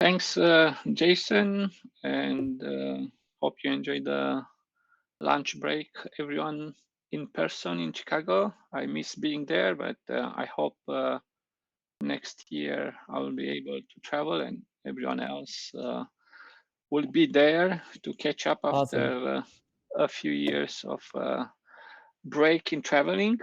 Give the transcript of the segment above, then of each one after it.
Thanks, Jason, and hope you enjoyed the lunch break, everyone in person in Chicago. I miss being there, but I hope next year I will be able to travel and everyone else will be there to catch up after a few years of break in traveling.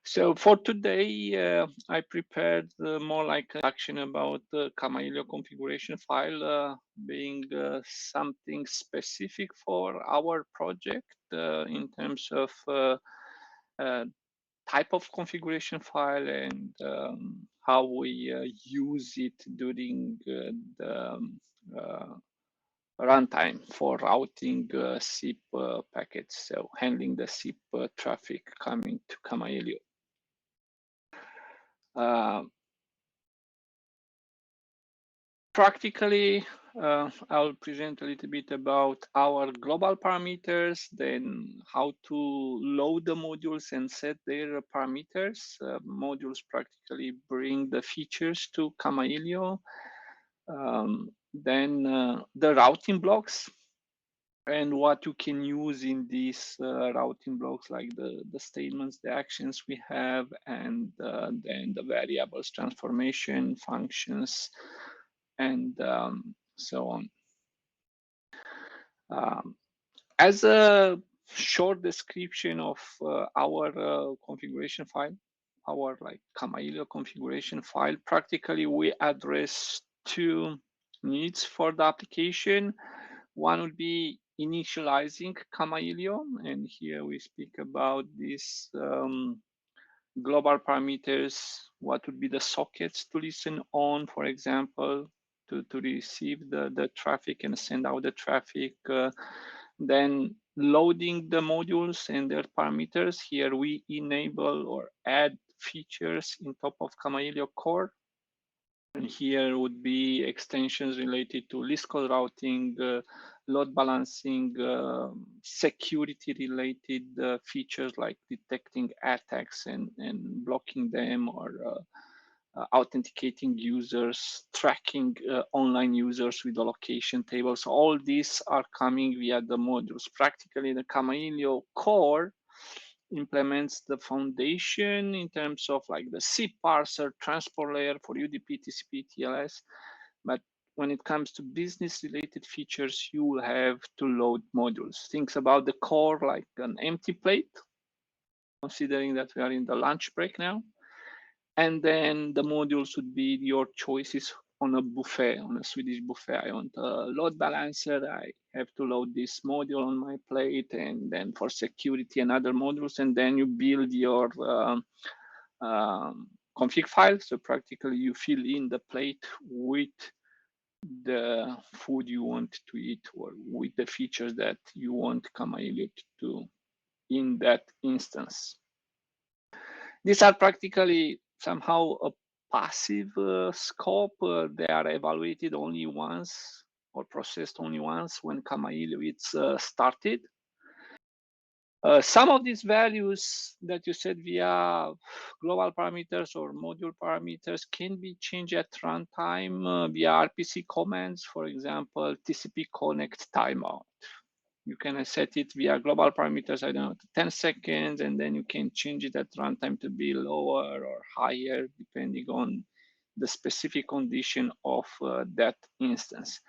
So for today, I prepared more like an action about the Kamailio configuration file being something specific for our project in terms of type of configuration file and how we use it during the runtime for routing SIP packets, so handling the SIP traffic coming to Kamailio. Practically, I'll present a little bit about our global parameters, then how to load the modules and set their parameters. Modules practically bring the features to Kamailio. Then the routing blocks and what you can use in these routing blocks, like the statements, the actions we have, and then the variables, transformation functions, and so on. As a short description of our configuration file, our like Kamailio configuration file, practically we address two needs for the application. One would be initializing Kamailio, and here we speak about these global parameters, what would be the sockets to listen on, for example, to receive the traffic and send out the traffic. Then loading the modules and their parameters. Here we enable or add features in top of Kamailio core. And here would be extensions related to list code routing, load balancing, security related features like detecting attacks and blocking them, or authenticating users, tracking online users with the location tables. All these are coming via the modules. Practically, the Kamailio core implements the foundation in terms of like the SIP parser, transport layer for UDP, TCP, TLS. But when it comes to business related features, you will have to load modules. Think about the core like an empty plate, considering that we are in the lunch break now. And then the modules would be your choices on a buffet, on a Swedish buffet. I want a load balancer. I have to load this module on my plate, and then for security and other modules. And then you build your config file. So practically you fill in the plate with the food you want to eat, or with the features that you want Kamailio to do in that instance. These are practically somehow a passive scope. They are evaluated only once or processed only once when Kamailio is started. Some of these values that you set via global parameters or module parameters can be changed at runtime via RPC commands, for example, TCP connect timeout. You can set it via global parameters, I don't know, to 10 seconds, and then you can change it at runtime to be lower or higher, depending on the specific condition of that instance.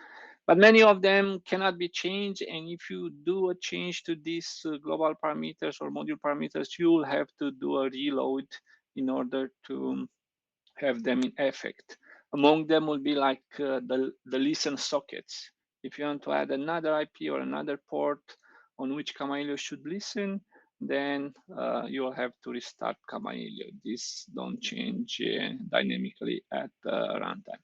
But many of them cannot be changed, and if you do a change to these global parameters or module parameters, you will have to do a reload in order to have them in effect. Among them will be like the listen sockets. If you want to add another IP or another port on which Kamailio should listen, then you'll have to restart Kamailio. These don't change dynamically at runtime.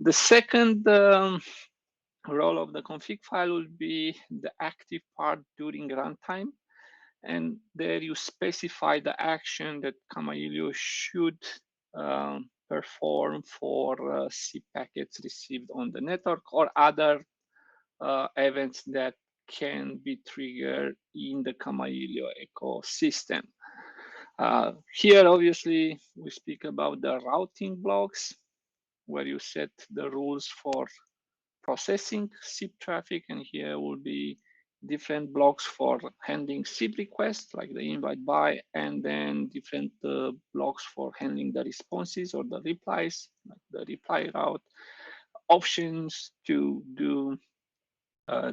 The second role of the config file will be the active part during runtime. And there you specify the action that Kamailio should perform for SIP packets received on the network, or other events that can be triggered in the Kamailio ecosystem. Here, obviously, we speak about the routing blocks. where you set the rules for processing SIP traffic, and here will be different blocks for handling SIP requests, like the invite by, and then different blocks for handling the responses or the replies, like the reply route, options to do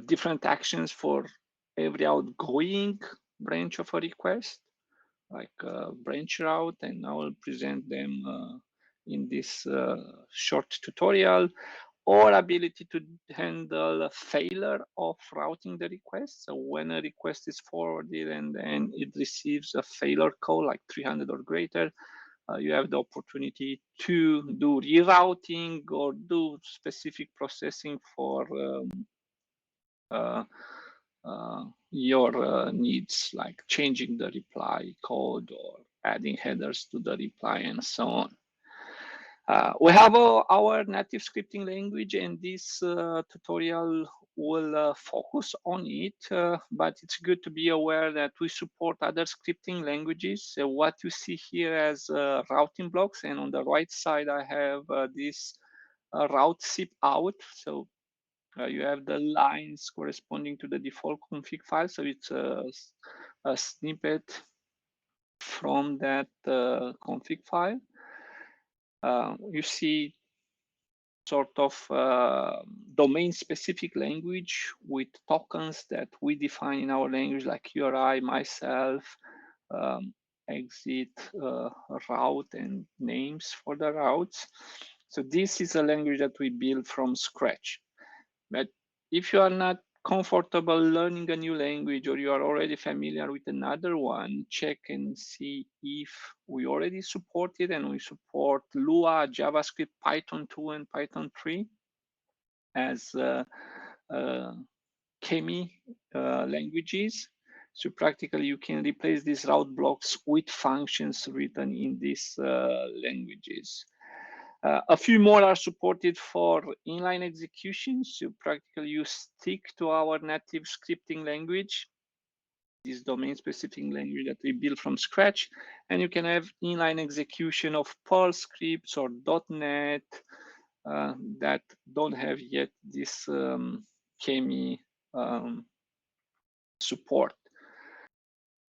different actions for every outgoing branch of a request, like branch route, and I will present them in this short tutorial, or ability to handle a failure of routing the request. So when a request is forwarded and then it receives a failure call like 300 or greater, you have the opportunity to do rerouting or do specific processing for your needs, like changing the reply code or adding headers to the reply and so on. We have our native scripting language, and this tutorial will focus on it, but it's good to be aware that we support other scripting languages. So what you see here as routing blocks, and on the right side, I have this route SIP out. So you have the lines corresponding to the default config file. So it's a snippet from that config file. You see sort of domain-specific language with tokens that we define in our language, like URI, myself, exit, route, and names for the routes. So this is a language that we build from scratch. But if you are not comfortable learning a new language, or you are already familiar with another one, check and see if we already support it, and we support Lua, JavaScript, Python 2, and Python 3 as Kemi languages. So practically you can replace these route blocks with functions written in these languages. A few more are supported for inline execution. So practically you stick to our native scripting language, this domain-specific language that we built from scratch, and you can have inline execution of Perl scripts or .NET that don't have yet this Kemi support.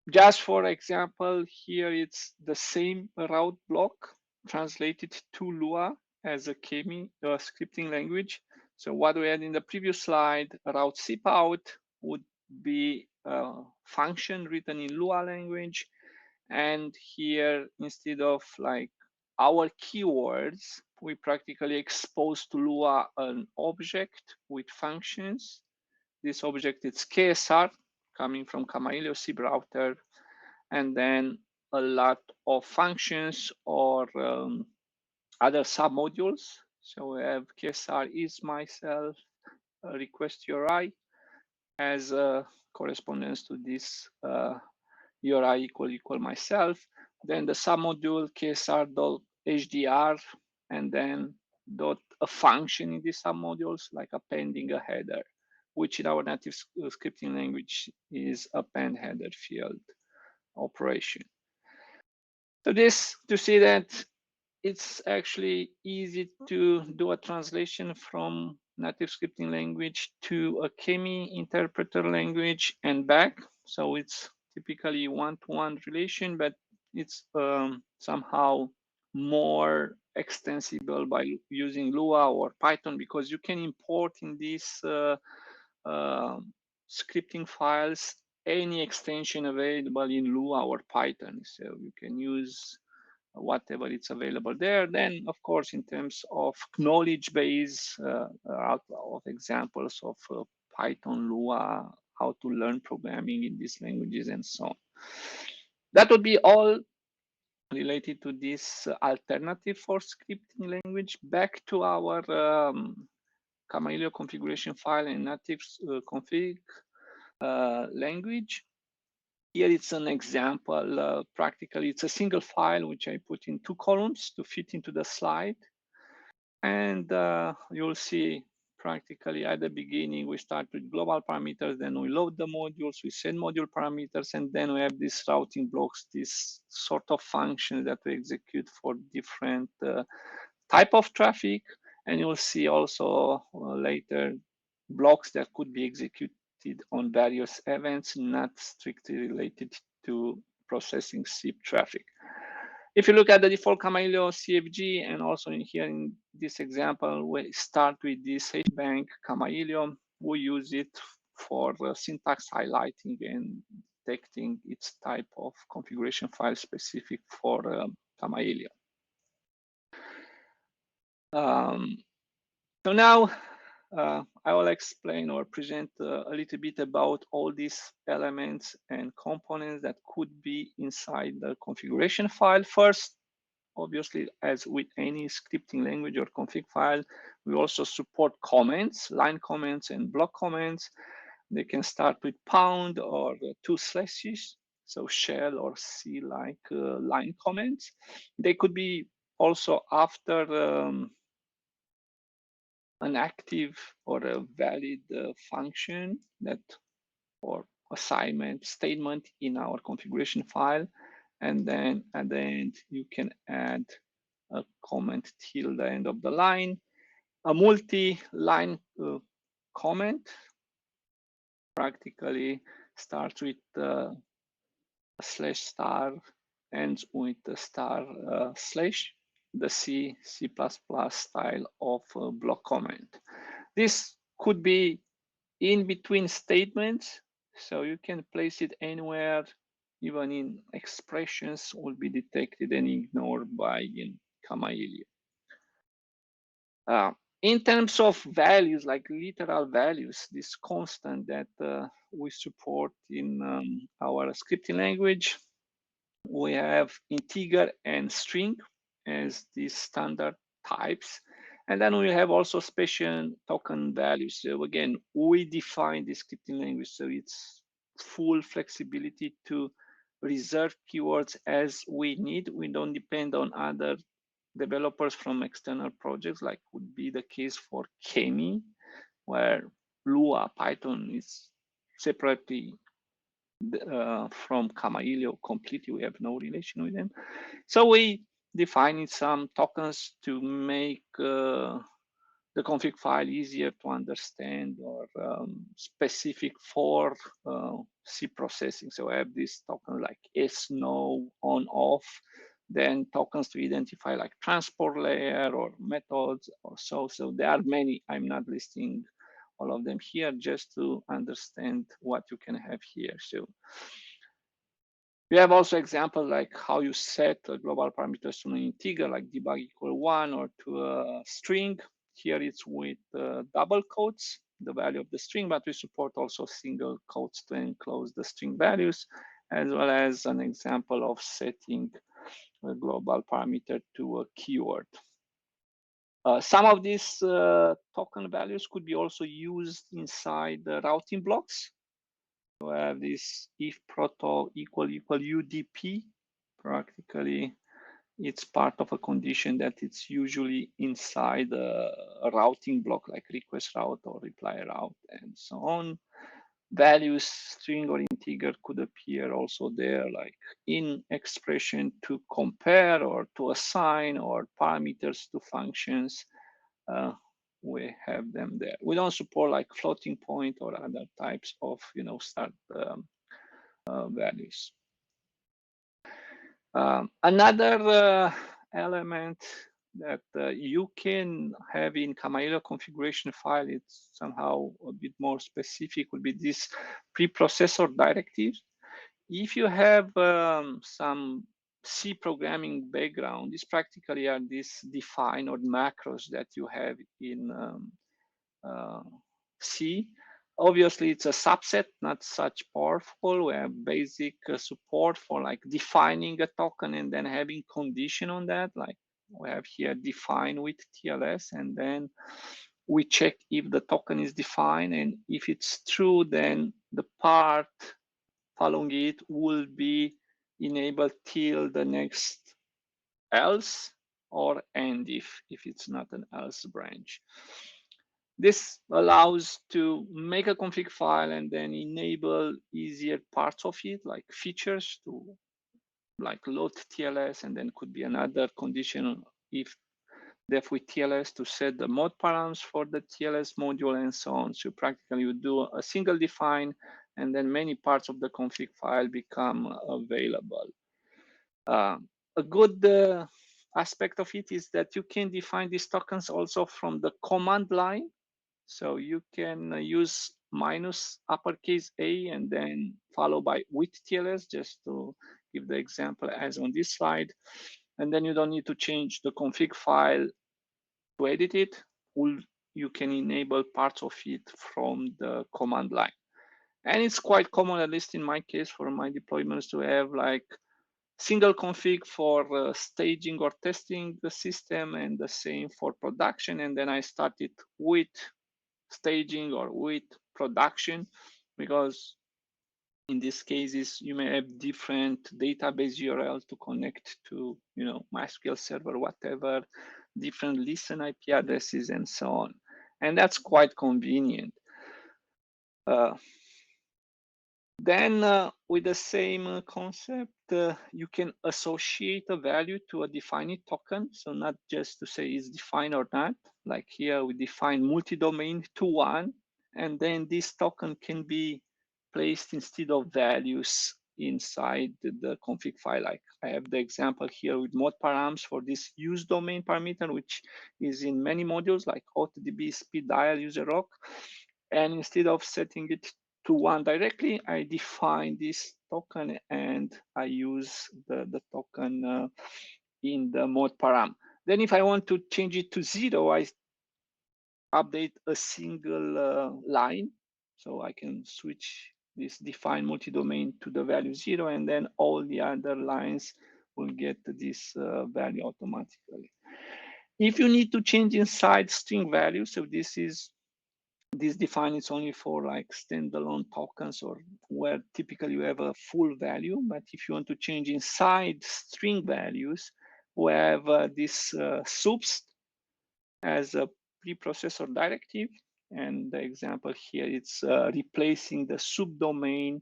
Just for example, here it's the same route block translated to Lua as a Kemi scripting language. So what we had in the previous slide, route SIP out would be a function written in Lua language. And here, instead of like our keywords, we practically expose to Lua an object with functions. This object is KSR, coming from Kamailio SIP router, and then a lot of functions or other submodules. So we have KSR is myself, request URI as a correspondence to this URI equal myself. Then the submodule KSR.hdr, and then a function in these submodules, like appending a header, which in our native scripting language is append header field operation. So this to see that it's actually easy to do a translation from native scripting language to a Kemi interpreter language and back. So it's typically one-to-one relation, but it's somehow more extensible by using Lua or Python, because you can import in these scripting files any extension available in Lua or Python. So you can use whatever it's available there. Then, of course, in terms of knowledge base, of examples of Python, Lua, how to learn programming in these languages, and so on. That would be all related to this alternative for scripting language. Back to our Kamailio configuration file and native config language. Here it's an example. Practically, it's a single file which I put in 2 columns to fit into the slide. And you'll see practically at the beginning, we start with global parameters, then we load the modules, we send module parameters, and then we have these routing blocks, this sort of function that we execute for different type of traffic, and you'll see also later blocks that could be executed on various events not strictly related to processing SIP traffic. If you look at the default kamailio.cfg, and also in here in this example, we start with this bank kamailio. We use it for syntax highlighting and detecting its type of configuration file specific for kamailio. So now I will explain or present a little bit about all these elements and components that could be inside the configuration file. First, obviously, as with any scripting language or config file, we also support comments, line comments and block comments. They can start with pound or 2 slashes, so shell or C like line comments. They could be also after an active or a valid function that or assignment statement in our configuration file. And then at the end, you can add a comment till the end of the line. A multi-line comment practically starts with a slash star, ends with a star slash, the C++ style of block comment. This could be in between statements, so you can place it anywhere, even in expressions will be detected and ignored by kamailio. In terms of values, like literal values, this constant that we support in our scripting language, we have integer and string as these standard types. And then we have also special token values. So again, we define the scripting language, so it's full flexibility to reserve keywords as we need. We don't depend on other developers from external projects, like would be the case for Kemi, where Lua Python is separately from Kamailio completely. We have no relation with them. So we defined some tokens to make the config file easier to understand or specific for C processing. So I have this token like S, no, on, off, then tokens to identify like transport layer or methods or so. So there are many. I'm not listing all of them here, just to understand what you can have here. So we have also examples like how you set a global parameters to an integer, like debug equal 1, or to a string. Here it's with double quotes, the value of the string, but we support also single quotes to enclose the string values, as well as an example of setting a global parameter to a keyword. Some of these token values could be also used inside the routing blocks. We have this if proto equal UDP. Practically, it's part of a condition that it's usually inside a routing block, like request route or reply route and so on. Values, string or integer, could appear also there, like in expression to compare or to assign, or parameters to functions. We have them there. We don't support like floating point or other types of start values. Another element that you can have in Kamailio configuration file, it's somehow a bit more specific, would be this preprocessor directive. If you have some C programming background, these practically are these define or macros that you have in C. Obviously, it's a subset, not such powerful. We have basic support for like defining a token and then having condition on that. Like we have here define with TLS, and then we check if the token is defined, and if it's true, then the part following it will be enabled till the next else, or end if it's not an else branch. This allows to make a config file and then enable easier parts of it, like features to like load TLS, and then could be another condition if def with TLS to set the mode params for the TLS module and so on. So practically you do a single define, and then many parts of the config file become available. A good aspect of it is that you can define these tokens also from the command line. So you can use minus uppercase A and then follow by with TLS, just to give the example as on this slide. And then you don't need to change the config file to edit it. You can enable parts of it from the command line. And it's quite common, at least in my case, for my deployments to have like single config for staging or testing the system and the same for production. And then I started with staging or with production, because in these cases you may have different database URL to connect to, MySQL server, whatever, different listen IP addresses and so on. And that's quite convenient. Then with the same concept, you can associate a value to a defined token. So not just to say it's defined or not. Like here we define multi-domain to one, and then this token can be placed instead of values inside the config file. Like I have the example here with mode params for this use domain parameter, which is in many modules like AutoDB, speed dial, user rock. And instead of setting it to one directly, I define this token and I use the token in the mode param. Then if I want to change it to 0, I update a single line. So I can switch this define multi-domain to the value 0, and then all the other lines will get this value automatically. If you need to change inside string value, so this define is only for like standalone tokens or where typically you have a full value. But if you want to change inside string values, we have this subst as a preprocessor directive. And the example here, it's replacing the subdomain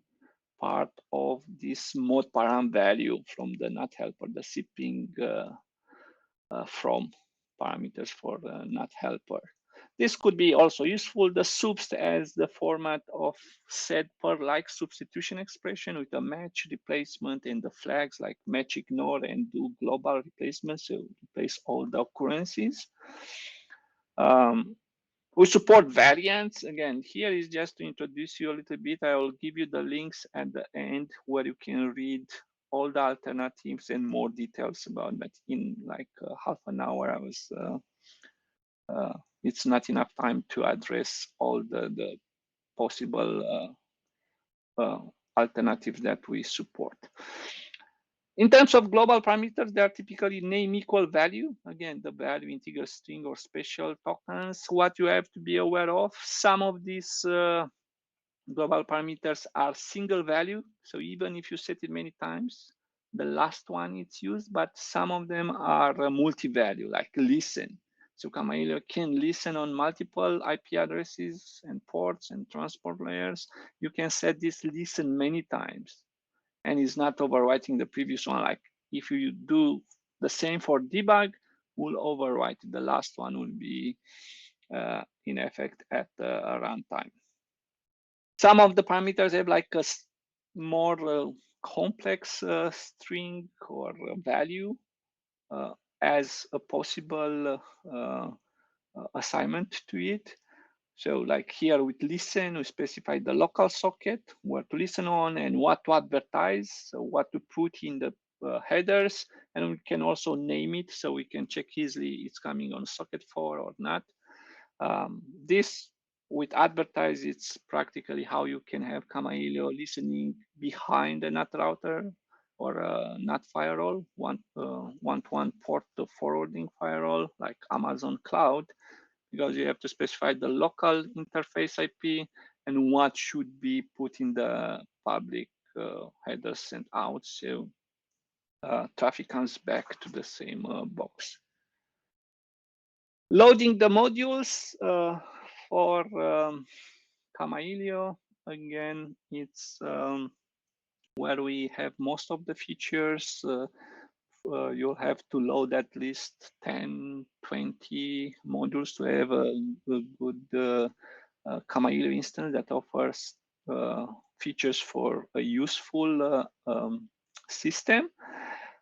part of this mode param value from the not helper, the shipping from parameters for the not helper. This could be also useful. The subst as the format of set per like substitution expression with a match replacement and the flags like match ignore and do global replacement, so replace all the occurrences. We support variants. Again, here is just to introduce you a little bit. I will give you the links at the end where you can read all the alternatives and more details about that. In like half an hour, I was it's not enough time to address all the possible alternatives that we support. In terms of global parameters, they are typically name equal value. Again, the value, integer, string, or special tokens. What you have to be aware of, some of these global parameters are single value. So even if you set it many times, the last one it's used, but some of them are multi-value, like listen. So Kamailio can listen on multiple IP addresses and ports and transport layers. You can set this listen many times and it's not overwriting the previous one. Like if you do the same for debug, will overwrite. The last one will be in effect at runtime. Some of the parameters have like a more complex string or value as a possible assignment to it. So like here with listen, we specify the local socket, where to listen on and what to advertise, so what to put in the headers, and we can also name it so we can check easily it's coming on socket 4 or not. This with advertise, it's practically how you can have Kamailio listening behind a NAT router or a NAT firewall, one-to-one port forwarding firewall like Amazon Cloud, because you have to specify the local interface IP and what should be put in the public headers sent out, so traffic comes back to the same box. Loading the modules for Kamailio, again, it's where we have most of the features you'll have to load at least 10, 20 modules to have a good Kamailio instance that offers features for a useful system.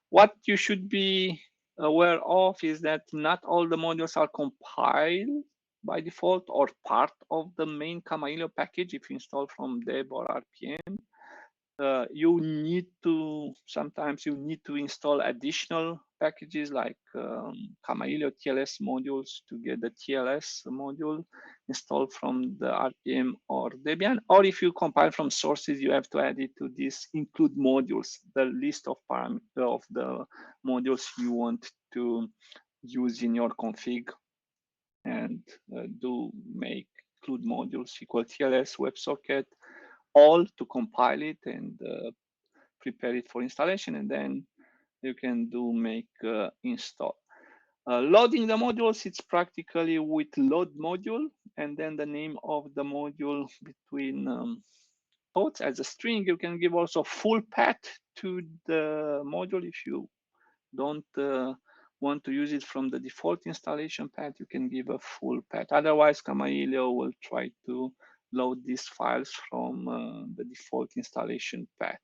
What you should be aware of is that not all the modules are compiled by default or part of the main Kamailio package if you install from deb or RPM. You need to, sometimes you need to install additional packages like Kamailio TLS modules to get the TLS module installed from the RPM or Debian. Or if you compile from sources, you have to add it to this include modules, the list of parameters of the modules you want to use in your config, and do make include modules equal TLS WebSocket all to compile it and prepare it for installation, and then you can do make install. Loading the modules, it's practically with load module and then the name of the module between quotes as a string. You can give also full path to the module if you don't want to use it from the default installation path. You can give a full path. Otherwise, Kamailio will try to load these files from the default installation path.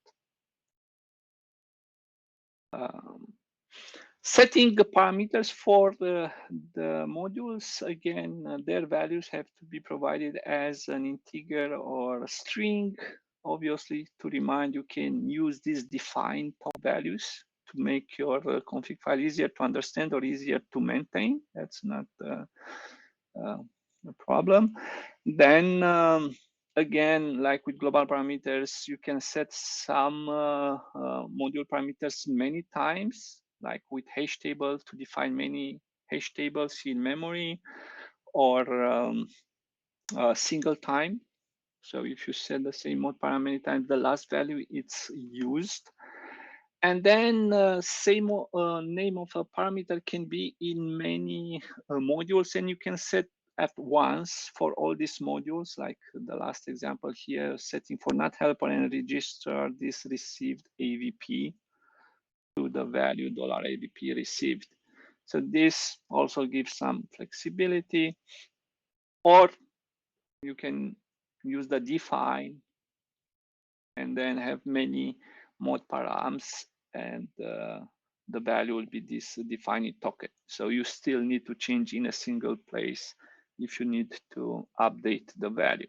Setting the parameters for the modules, again, their values have to be provided as an integer or a string. Obviously, to remind, you can use these defined top values to make your config file easier to understand or easier to maintain. That's not a problem. Then again, like with global parameters, you can set some module parameters many times, like with hash table to define many hash tables in memory, or a single time. So if you set the same mode parameter many times, the last value it's used. And then same name of a parameter can be in many modules, and you can set at once for all these modules, like the last example here, setting for not helper and register this received AVP to the value $AVP received. So this also gives some flexibility. Or you can use the define and then have many mode params, and the value will be this defined token. So you still need to change in a single place if you need to update the value.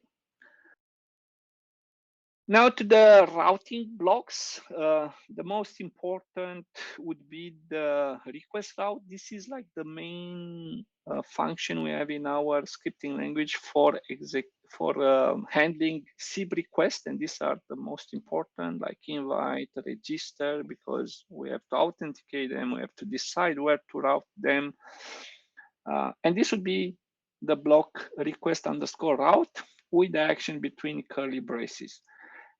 Now to the routing blocks. The most important would be the request route. This is like the main function we have in our scripting language for handling SIB requests, and these are the most important, like invite, register, because we have to authenticate them, we have to decide where to route them, and this would be the block request underscore route with the action between curly braces.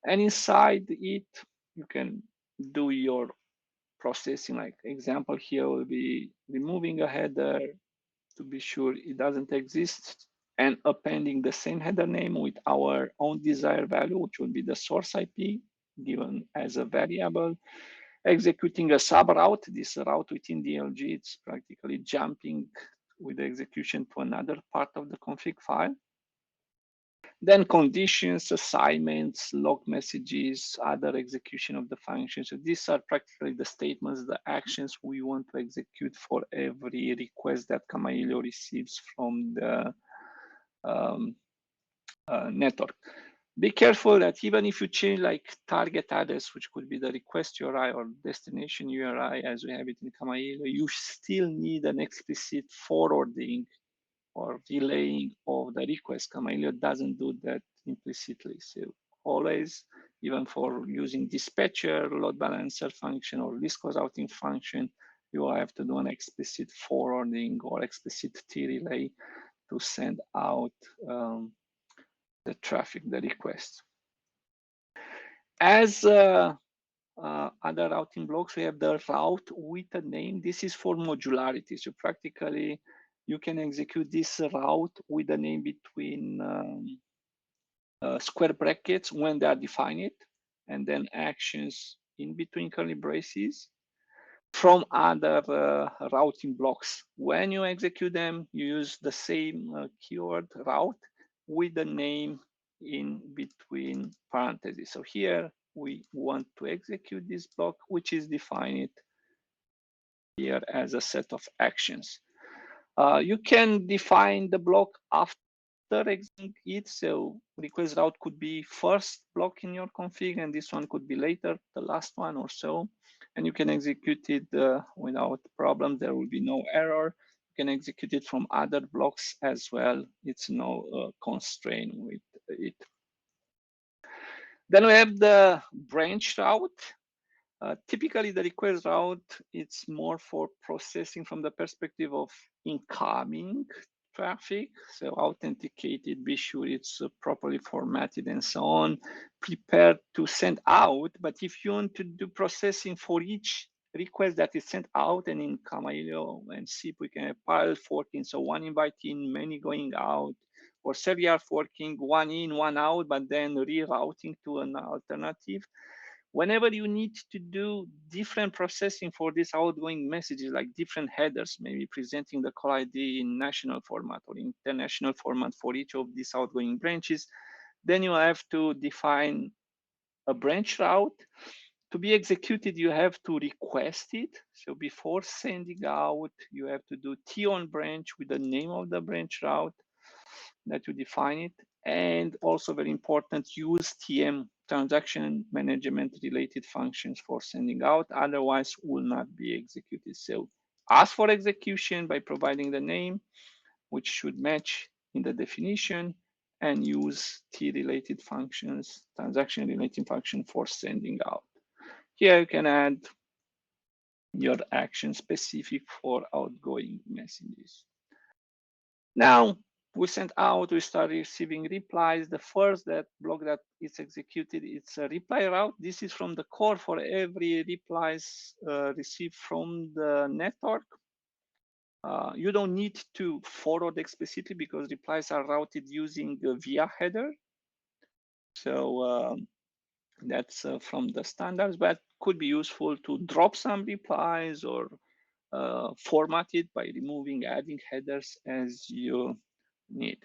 And inside it, you can do your processing. Like example here will be removing a header to be sure it doesn't exist, and appending the same header name with our own desired value, which will be the source IP given as a variable. Executing a sub route. This route within DLG, it's practically jumping with the execution to another part of the config file. Then conditions, assignments, log messages, other execution of the function. So these are practically the statements, the actions we want to execute for every request that Kamailio receives from the network. Be careful that even if you change like target address, which could be the request URI or destination URI as we have it in Kamailio, you still need an explicit forwarding or relaying of the request. Kamailio doesn't do that implicitly. So always, even for using dispatcher, load balancer function, or list cause routing function, you will have to do an explicit forwarding or explicit T-relay to send out the traffic, the request. As other routing blocks, we have the route with a name. This is for modularity. So practically, you can execute this route with a name between square brackets when they are defined, and then actions in between curly braces. from other routing blocks. When you execute them, you use the same keyword route with the name in between parentheses. So here we want to execute this block, which is defined here as a set of actions. You can define the block after executing it. So request route could be first block in your config, and this one could be later, the last one or so. And you can execute it without problem. There will be no error. You can execute it from other blocks as well. It's no constraint with it. Then we have the branch route. Typically, the request route, it's more for processing from the perspective of incoming traffic. So authenticated, be sure it's properly formatted and so on, prepared to send out. But if you want to do processing for each request that is sent out, and in Kamailio and SIP, we can have parallel forking. So one invite in, many going out, or serial forking, one in, one out, but then rerouting to an alternative. Whenever you need to do different processing for these outgoing messages, like different headers, maybe presenting the call ID in national format or international format for each of these outgoing branches, then you have to define a branch route. To be executed, you have to request it. So before sending out, you have to do T-on branch with the name of the branch route that you define it. And also very important, use TM, transaction management related functions, for sending out, otherwise will not be executed. So ask for execution by providing the name, which should match in the definition, and use T related functions, transaction related function, for sending out. Here you can add your action specific for outgoing messages. Now we sent out, we start receiving replies. The first block that is executed, it's a reply route. This is from the core for every replies received from the network. You don't need to forward explicitly because replies are routed using the via header. So that's from the standards, but could be useful to drop some replies or format it by removing, adding headers as you need.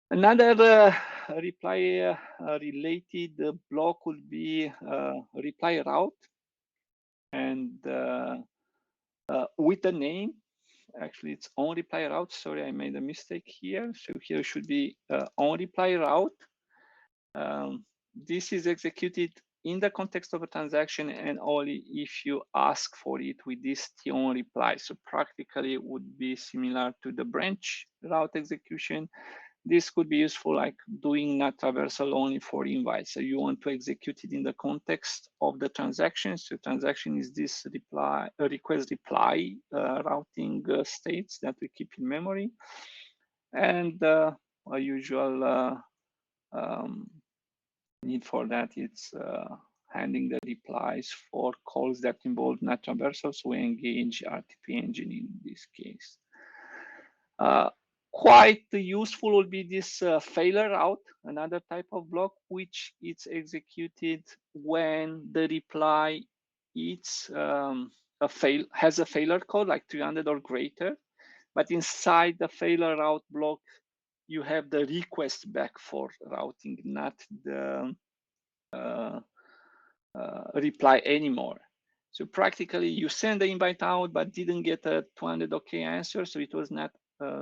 Another reply related block would be reply route, and with the name. Actually, it's on reply route. Sorry, I made a mistake here. So here should be on reply route. This is executed in the context of a transaction and only if you ask for it with this T-on reply. So practically it would be similar to the branch route execution. This could be useful like doing NAT traversal only for invites. So you want to execute it in the context of the transaction. So transaction is this reply, request reply routing states that we keep in memory. And a usual need for that, it's handling the replies for calls that involve NAT traversal. So we engage RTP engine in this case. Quite useful will be this failure route, another type of block, which it's executed when the reply has a failure code like 300 or greater, but inside the failure route block, you have the request back for routing, not the reply anymore. So practically you send the invite out, but didn't get a 200 OK answer. So it was not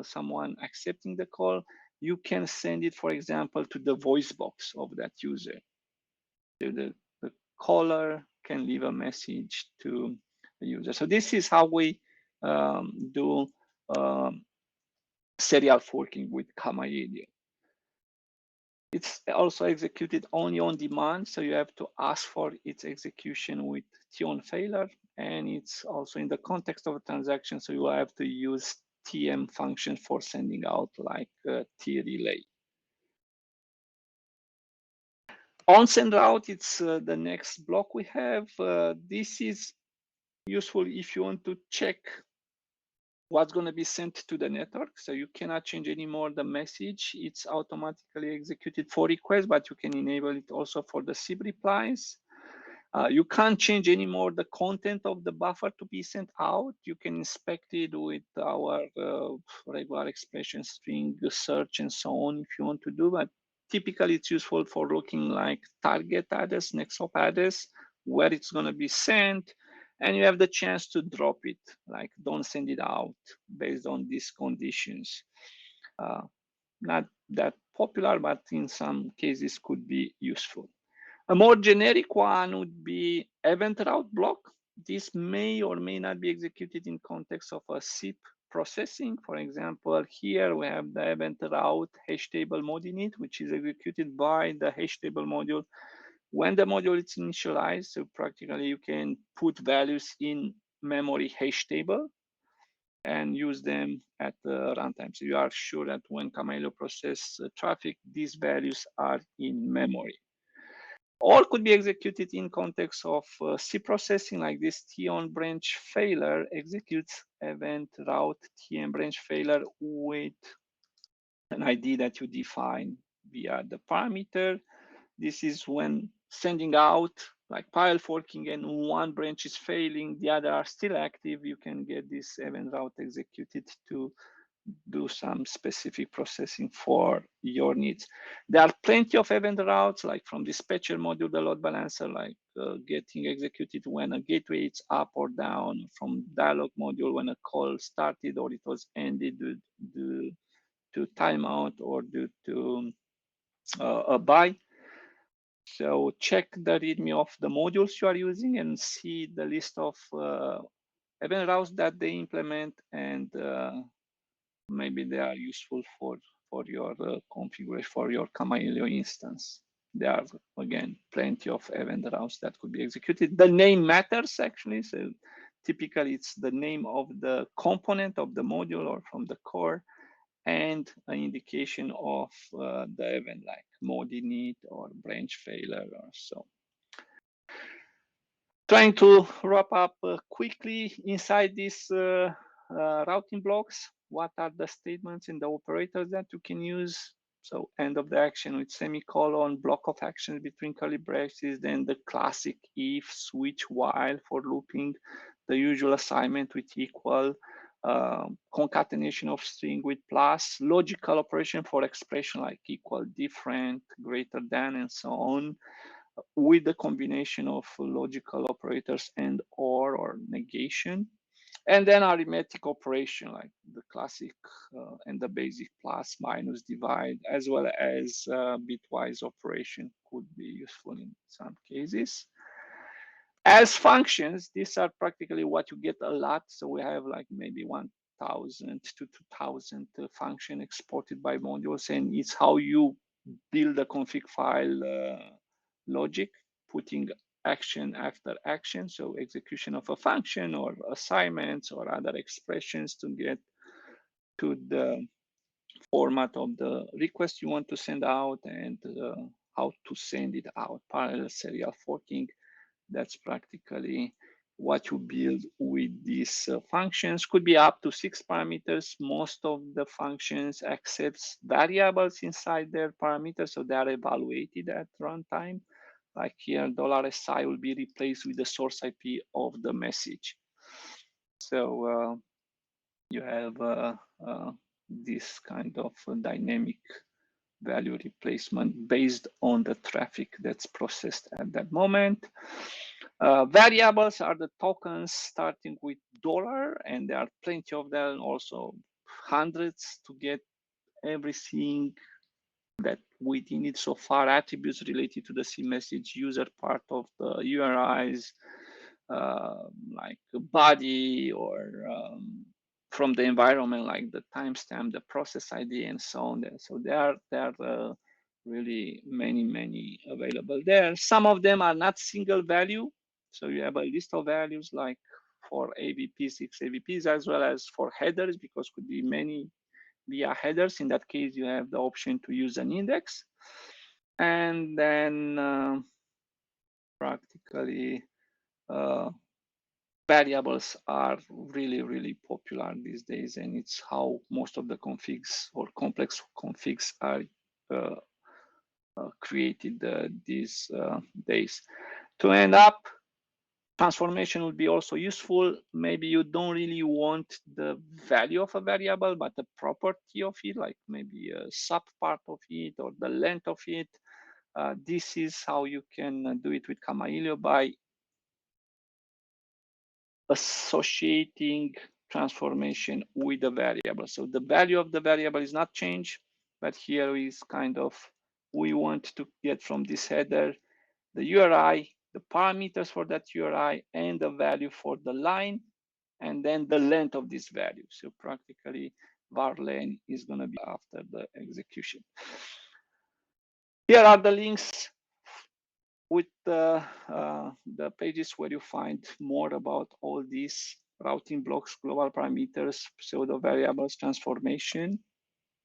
someone accepting the call. You can send it, for example, to the voice box of that user. So the caller can leave a message to the user. So this is how we do serial forking with Kamailio. It's also executed only on demand, so you have to ask for its execution with T-on failure, and it's also in the context of a transaction, so you have to use TM function for sending out like T-relay. On send route, it's the next block we have. This is useful if you want to check what's going to be sent to the network. So you cannot change anymore the message. It's automatically executed for request, but you can enable it also for the SIP replies. You can't change anymore the content of the buffer to be sent out. You can inspect it with our regular expression string search and so on if you want to do, but typically it's useful for looking like target address, next hop address, where it's going to be sent, and you have the chance to drop it, like don't send it out based on these conditions. Not that popular, but in some cases could be useful. A more generic one would be event route block. This may or may not be executed in context of a SIP processing. For example, here we have the event route hash table mod init, which is executed by the hash table module when the module is initialized. So practically you can put values in memory hash table and use them at the runtime. So you are sure that when Kamailio process traffic, these values are in memory. Or could be executed in context of C processing, like this T-on branch failure executes event route TM branch failure with an ID that you define via the parameter. This is when sending out like pile forking and one branch is failing, the other are still active, you can get this event route executed to do some specific processing for your needs. There are plenty of event routes, like from dispatcher module, the load balancer, like getting executed when a gateway is up or down, from dialog module when a call started or it was ended due to timeout or due to a buy. So check the README of the modules you are using and see the list of event routes that they implement, and maybe they are useful for your configuration for your Kamailio instance. There are, again, plenty of event routes that could be executed. The name matters, actually. So typically it's the name of the component of the module or from the core, and an indication of the event, like mod init or branch failure or so. Trying to wrap up quickly inside these routing blocks, what are the statements and the operators that you can use? So end of the action with semicolon, block of actions between curly braces, then the classic if, switch, while for looping, the usual assignment with equal, concatenation of string with plus, logical operation for expression like equal, different, greater than, and so on, with the combination of logical operators and or negation. And then arithmetic operation like the classic and the basic plus, minus, divide, as well as bitwise operation could be useful in some cases. As functions, these are practically what you get a lot. So we have like maybe 1,000 to 2,000 function exported by modules, and it's how you build a config file logic, putting action after action, so execution of a function or assignments or other expressions to get to the format of the request you want to send out, and how to send it out. Parallel serial forking, that's practically what you build with these functions. Could be up to 6 parameters. Most of the functions accepts variables inside their parameters, so they are evaluated at runtime. Like here, $SI will be replaced with the source IP of the message. So you have this kind of dynamic value replacement based on the traffic that's processed at that moment. Variables are the tokens starting with $, and there are plenty of them, also hundreds to get everything that within it so far, attributes related to the C message, user part of the URIs, like body, or from the environment, like the timestamp, the process ID, and so on. So there are really many available there. Some of them are not single value. So you have a list of values like for AVP, 6 AVPs, as well as for headers, because could be many via headers. In that case, you have the option to use an index. And then practically variables are really popular these days, and it's how most of the configs or complex configs are created these days. To end up, transformation would be also useful. Maybe you don't really want the value of a variable, but the property of it, like maybe a subpart of it or the length of it. This is how you can do it with Kamailio, by associating transformation with the variable. So the value of the variable is not changed, but here is kind of, we want to get from this header the URI, the parameters for that URI, and the value for the line, and then the length of this value. So practically varlen is going to be after the execution. Here are the links with the pages where you find more about all these routing blocks, global parameters, pseudo variables, transformation.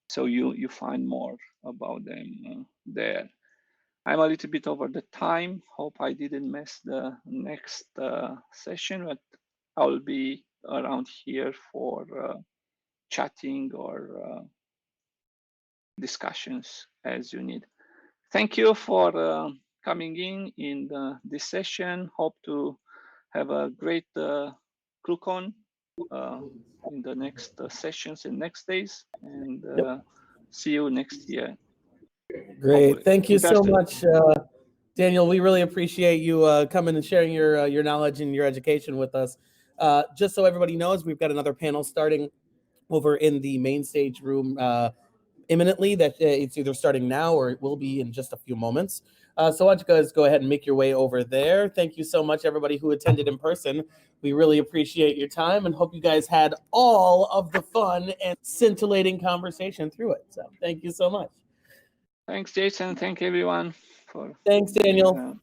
So you find more about them there. I'm a little bit over the time. Hope I didn't miss the next session, but I'll be around here for chatting or discussions as you need. Thank you for coming in this session. Hope to have a great ClueCon in the next sessions and next days, and see you next year. Great. Hopefully. Thank you so much, Daniel. We really appreciate you coming and sharing your knowledge and your education with us. Just so everybody knows, we've got another panel starting over in the main stage room imminently. That it's either starting now or it will be in just a few moments. So why don't you guys go ahead and make your way over there. Thank you so much, everybody who attended in person. We really appreciate your time and hope you guys had all of the fun and scintillating conversation through it. So thank you so much. Thanks, Jason. Thank everyone for. Thanks, Daniel.